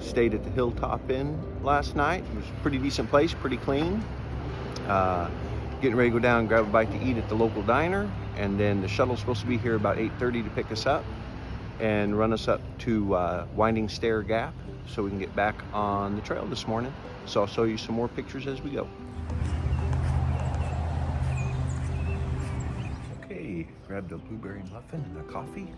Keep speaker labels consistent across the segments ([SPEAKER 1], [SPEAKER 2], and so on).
[SPEAKER 1] Stayed at the Hilltop Inn last night. It was a pretty decent place, pretty clean. Getting ready to go down and grab a bite to eat at the local diner, and then the shuttle's supposed to be here about 8:30 to pick us up and run us up to Winding Stair Gap so we can get back on the trail this morning. So I'll show you some more pictures as we go. Okay, grabbed a blueberry muffin and a coffee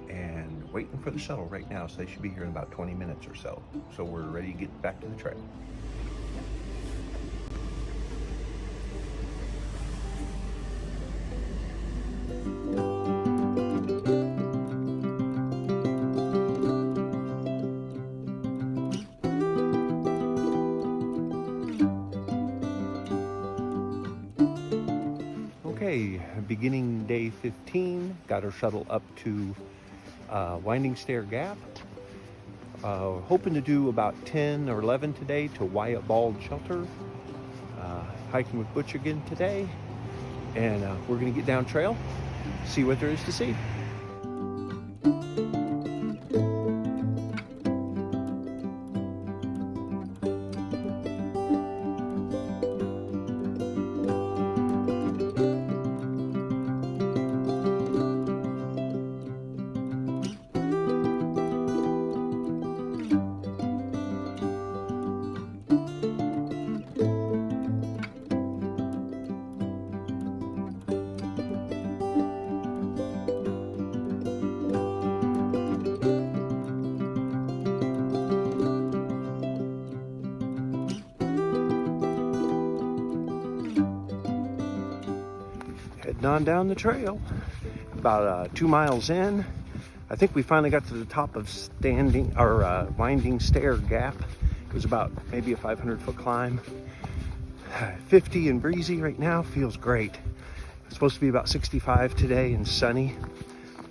[SPEAKER 1] and waiting for the shuttle right now, so they should be here in about 20 minutes or so. So we're ready to get back to the trail. Okay, beginning day 15, got our shuttle up to Winding Stair Gap. Hoping to do about 10 or 11 today to Wayah Bald shelter. Hiking with Butch again today, and we're gonna get down trail, see what there is to see. Heading on down the trail, about 2 miles in. I think we finally got to the top of Winding Stair Gap. It was about maybe a 500-foot climb. 50 and breezy right now, feels great. It's supposed to be about 65 today and sunny.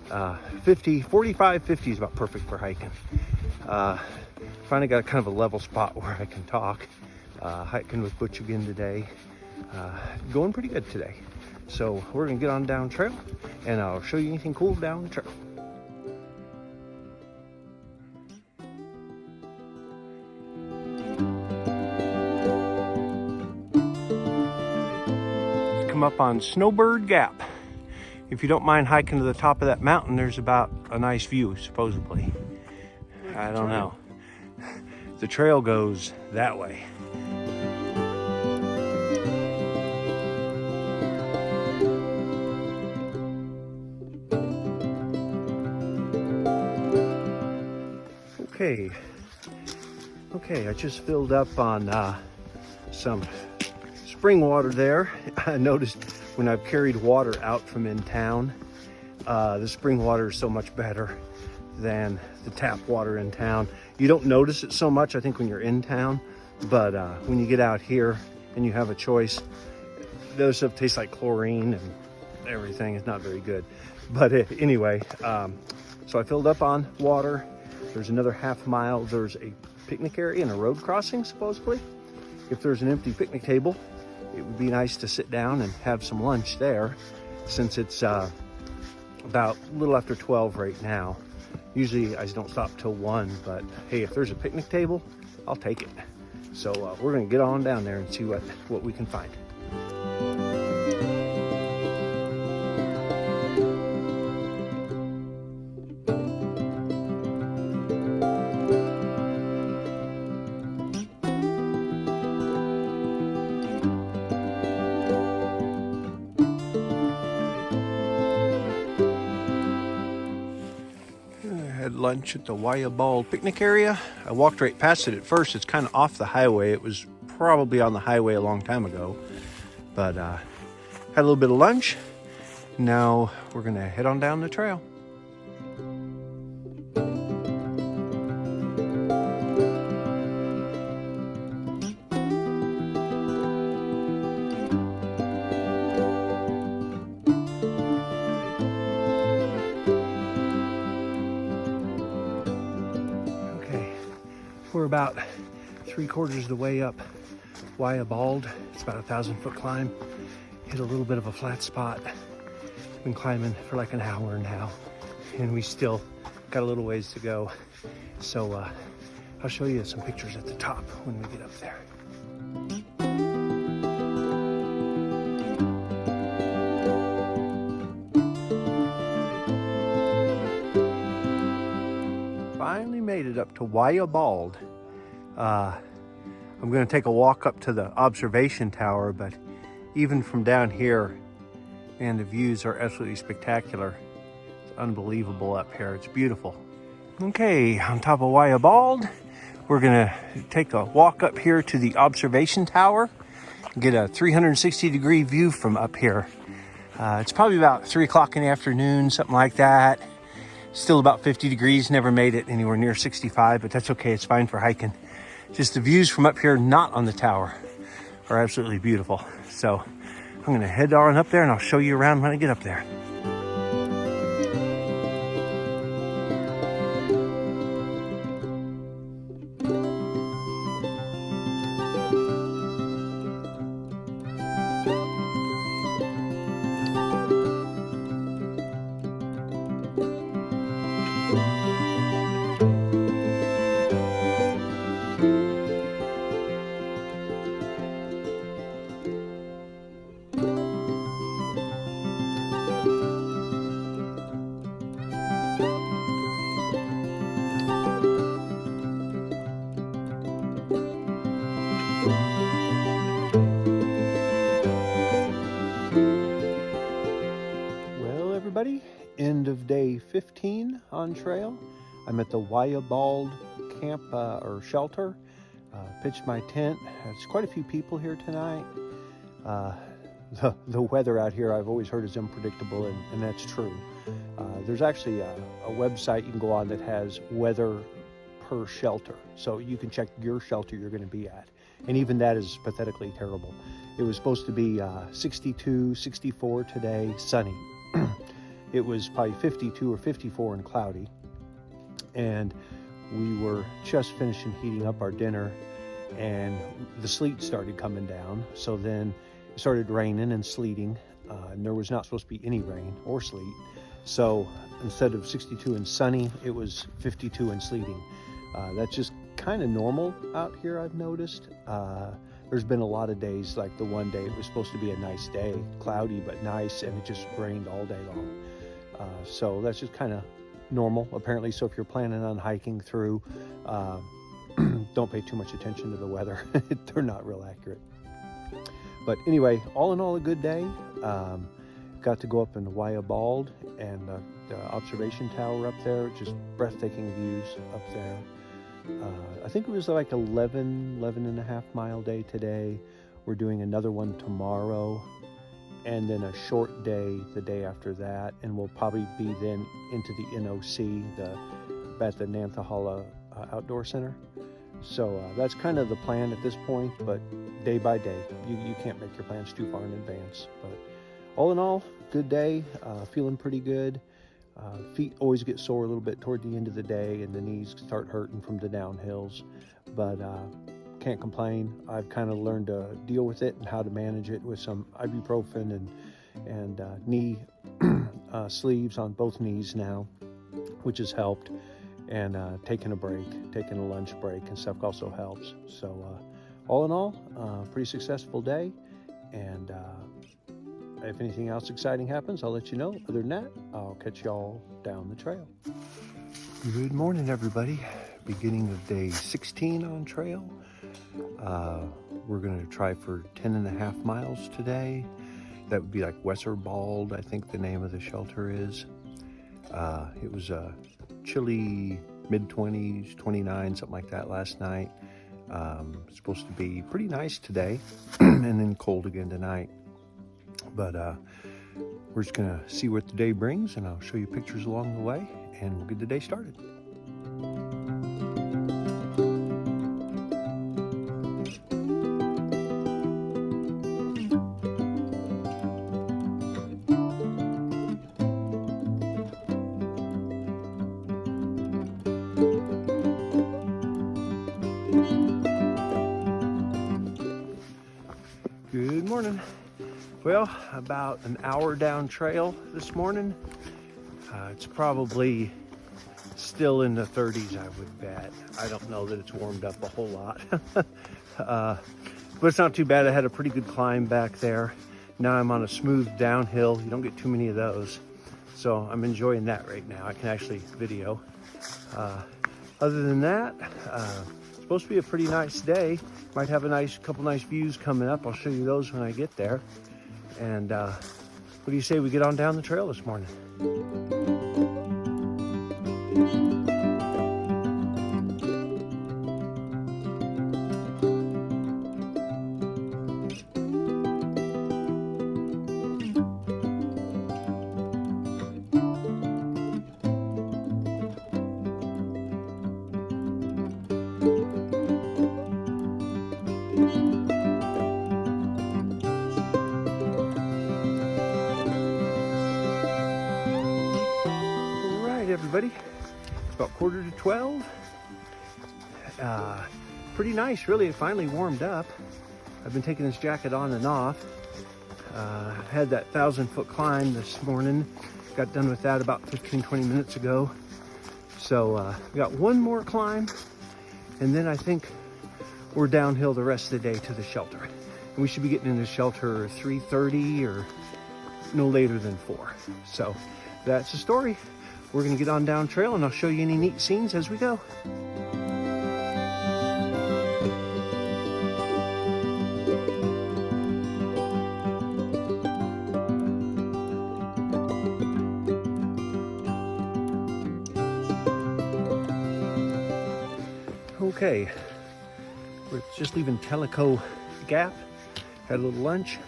[SPEAKER 1] 45, 50 is about perfect for hiking. Finally got kind of a level spot where I can talk. Hiking with Butch again today. Going pretty good today. So we're gonna get on down trail and I'll show you anything cool down the trail. Come up on Snowbird Gap. If you don't mind hiking to the top of that mountain, there's about a nice view, supposedly. I don't know. The trail goes that way. Okay, I just filled up on some spring water there. I noticed when I've carried water out from in town, the spring water is so much better than the tap water in town. You don't notice it so much, I think, when you're in town, but when you get out here and you have a choice, those stuff tastes like chlorine and everything. It's not very good. But anyway, so I filled up on water. There's another half mile. There's a picnic area and a road crossing, supposedly. If there's an empty picnic table, it would be nice to sit down and have some lunch there, since it's about a little after 12 right now. Usually I don't stop till 1, but hey, if there's a picnic table, I'll take it. So we're gonna get on down there and see what we can find. Lunch at the Wayah Bald picnic area. I walked right past it at first. It's kind of off the highway. It was probably on the highway a long time ago, but had a little bit of lunch. Now we're gonna head on down the trail. We're about 3/4 of the way up Wayah Bald. It's about a 1,000-foot climb. Hit a little bit of a flat spot. Been climbing for like an hour now, and we still got a little ways to go. So I'll show you some pictures at the top when we get up there. Finally made it up to Wayah Bald. I'm going to take a walk up to the observation tower, but even from down here, and the views are absolutely spectacular. It's unbelievable up here. It's beautiful. Okay, on top of Wayah Bald, we're going to take a walk up here to the observation tower, get a 360-degree view from up here. It's probably about 3 o'clock in the afternoon, something like that. Still about 50 degrees, never made it anywhere near 65, but that's okay, it's fine for hiking. Just the views from up here, not on the tower, are absolutely beautiful. So I'm gonna head on up there and I'll show you around when I get up there. Everybody, end of day 15 on trail. I'm at the Wayah Bald camp or shelter. Pitched my tent. There's quite a few people here tonight. The weather out here I've always heard is unpredictable, and that's true. There's actually a website you can go on that has weather per shelter, so you can check your shelter you're going to be at, and even that is pathetically terrible. It was supposed to be 62, 64 today, sunny. It was probably 52 or 54 and cloudy, and we were just finishing heating up our dinner, and the sleet started coming down. So then it started raining and sleeting, and there was not supposed to be any rain or sleet. So instead of 62 and sunny, it was 52 and sleeting. That's just kind of normal out here, I've noticed. There's been a lot of days, like the one day it was supposed to be a nice day, cloudy but nice, and it just rained all day long. So that's just kind of normal, apparently. So if you're planning on hiking through, don't pay too much attention to the weather. They're not real accurate. But anyway, all in all, a good day. Got to go up in Wayah Bald and the observation tower up there. Just breathtaking views up there. I think it was like 11 and a half mile day today. We're doing another one tomorrow, and then a short day the day after that, and we'll probably be then into the NOC, at the Nantahala Outdoor Center. So that's kind of the plan at this point, but day by day. You can't make your plans too far in advance. But all in all, good day, feeling pretty good. Feet always get sore a little bit toward the end of the day, and the knees start hurting from the downhills, but can't complain. I've kind of learned to deal with it and how to manage it with some ibuprofen and knee sleeves on both knees now, which has helped, and taking a lunch break and stuff also helps. So all in all, pretty successful day, and if anything else exciting happens, I'll let you know. Other than that, I'll catch y'all down the trail. Good morning, everybody. Beginning of day 16 on trail. We're going to try for 10 and a half miles today. That would be like Wayah Bald, I think the name of the shelter is. It was a chilly mid-20s, 29, something like that last night. It's supposed to be pretty nice today, and then cold again tonight. But we're just gonna see what the day brings, and I'll show you pictures along the way, and we'll get the day started. Good morning. Well, about an hour down trail this morning. It's probably still in the 30s, I would bet. I don't know that it's warmed up a whole lot. But it's not too bad. I had a pretty good climb back there. Now I'm on a smooth downhill. You don't get too many of those. So I'm enjoying that right now. I can actually video. Other than that, it's supposed to be a pretty nice day. Might have a couple nice views coming up. I'll show you those when I get there. And what do you say we get on down the trail this morning? Everybody, it's about 11:45. Pretty nice, really. It finally warmed up. I've been taking this jacket on and off. Had that 1,000-foot climb this morning. Got done with that about 15-20 minutes ago. So we got one more climb, and then I think we're downhill the rest of the day to the shelter. And we should be getting into shelter 3:30 or no later than 4. So that's the story. We're gonna get on down trail and I'll show you any neat scenes as we go. Okay, we're just leaving Tellico Gap, had a little lunch,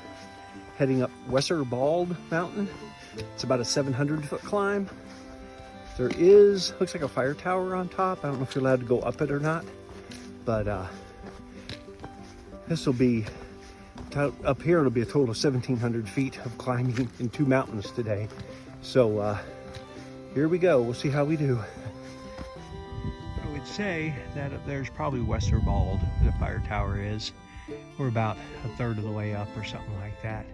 [SPEAKER 1] heading up Wayah Bald Mountain. It's about a 700-foot climb. There looks like a fire tower on top. I don't know if you're allowed to go up it or not, but this will be, up here it'll be a total of 1,700 feet of climbing in 2 mountains today. So here we go, we'll see how we do. I would say that up there's probably Wayah Bald, where the fire tower is. We're about a third of the way up or something like that.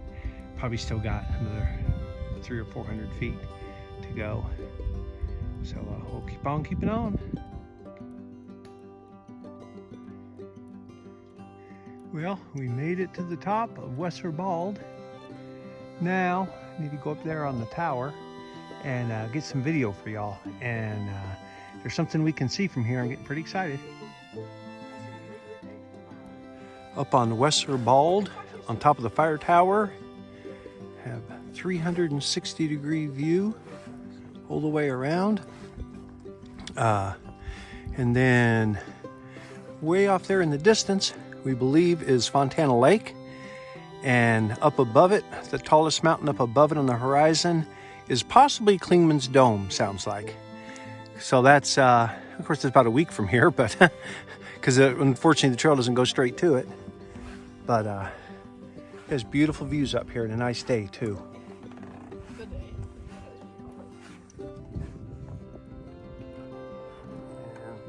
[SPEAKER 1] Probably still got another 300 or 400 feet to go. So we'll keep on keeping on. Well, we made it to the top of Wayah Bald. Now, I need to go up there on the tower and get some video for y'all. And there's something we can see from here. I'm getting pretty excited. Up on Wayah Bald, on top of the fire tower, have 360-degree view all the way around. And then way off there in the distance, we believe is Fontana Lake. And up above it, the tallest mountain up above it on the horizon is possibly Clingman's Dome, sounds like. So that's, of course, it's about a week from here, but because unfortunately the trail doesn't go straight to it. But there's beautiful views up here and a nice day too.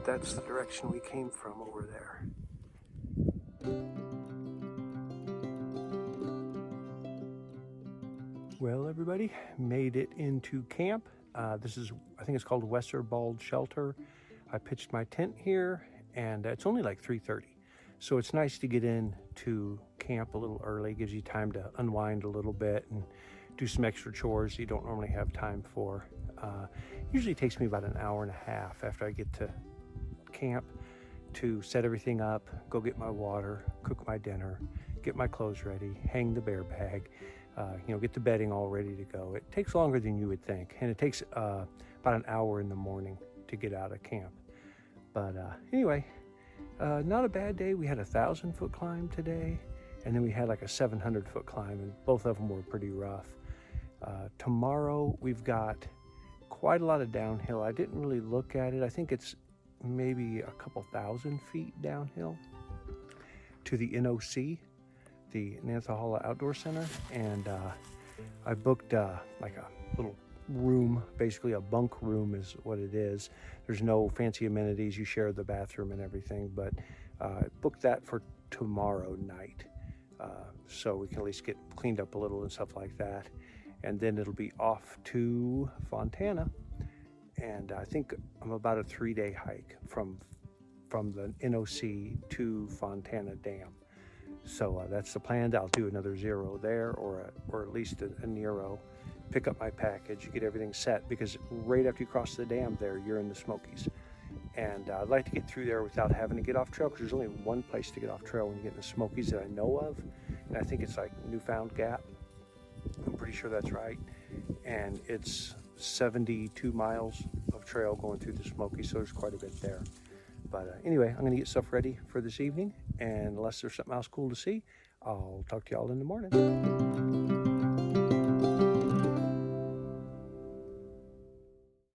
[SPEAKER 1] That's the direction we came from over there. Well, everybody, made it into camp. This is, I think it's called Wayah Bald Shelter. I pitched my tent here, and it's only like 3:30. So it's nice to get in to camp a little early. Gives you time to unwind a little bit and do some extra chores you don't normally have time for. Usually takes me about an hour and a half after I get to camp to set everything up, go get my water, cook my dinner, get my clothes ready, hang the bear bag, get the bedding all ready to go. It takes longer than you would think, and it takes about an hour in the morning to get out of camp. But anyway, not a bad day. We had a 1,000-foot climb today, and then we had like a 700-foot climb, and both of them were pretty rough. Tomorrow we've got quite a lot of downhill. I didn't really look at it. I think it's maybe a couple thousand feet downhill to the NOC, the Nantahala Outdoor Center, and I booked like a little room, basically a bunk room is what it is. There's no fancy amenities. You share the bathroom and everything, but booked that for tomorrow night, so we can at least get cleaned up a little and stuff like that. And then it'll be off to Fontana, and I think I'm about a 3-day hike from the NOC to Fontana Dam. So that's the plan. I'll do another zero there, or at least a Nero, pick up my package, get everything set, because right after you cross the dam there, you're in the Smokies. And I'd like to get through there without having to get off trail, because there's only one place to get off trail when you get in the Smokies that I know of, and I think it's like Newfound Gap. I'm pretty sure that's right. And it's 72 miles of trail going through the Smokies, so there's quite a bit there. But anyway, I'm going to get stuff ready for this evening, and unless there's something else cool to see, I'll talk to y'all in the morning.